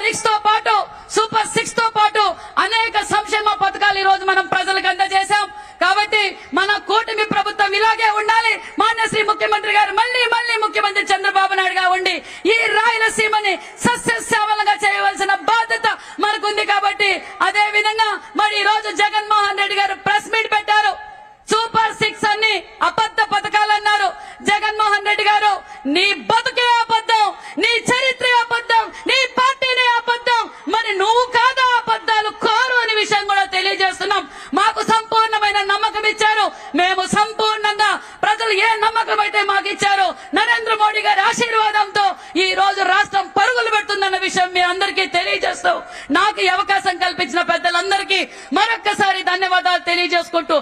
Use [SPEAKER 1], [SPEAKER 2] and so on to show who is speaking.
[SPEAKER 1] RX తో పాటు super 6 తో పాటు అనేక సంక్షేమ పథకాలు ఈ రోజు మనం ప్రజలకు అందజేశాం. కాబట్టి మన కూటమి ప్రభుత్వం ఇలాగే ఉండాలి. మాన్య శ్రీ ముఖ్యమంత్రి గారు మళ్ళీ ముఖ్యమంత్రి చంద్రబాబు నాయుడుగా ఉండి ఈ రాయలసీమని సస్యశ్యామలంగా చేయవలసిన బాధ్యత మనకుంది. కాబట్టి అదే విధంగా మరి ఈ రోజు జగన్మోహన్ రెడ్డి గారు ప్రెస్ మీట్ పెట్టారు. సూపర్ 6 అన్ని అబద్ధ పథకాలు అన్నారు. జగన్మోహన్ రెడ్డి గారు, నీ బతుకే అబద్ధం, నీ చరిత్ర అబద్ధం, నీ పార్టీనే అబద్ధం, మరి నువ్వు కాదా అబద్ధాలు కోరు అనే విషయం కూడా తెలియజేస్తున్నాం. మాకు సంపూర్ణమైన నమ్మకం ఇచ్చారు. మేము సంపూర్ణంగా ప్రజలు ఏ నమ్మకం అయితే మాకు ఇచ్చారో నరేంద్ర మోడీ గారి ఆశీర్వాదంతో ఈ రోజు రాష్ట్రం పరుగులు పెడుతుందన్న విషయం మీ అందరికీ తెలియజేస్తూ నాకు ఈ అవకాశం కల్పించిన పెద్దలందరికీ మరొక్కసారి ధన్యవాదాలు తెలియజేసుకుంటూ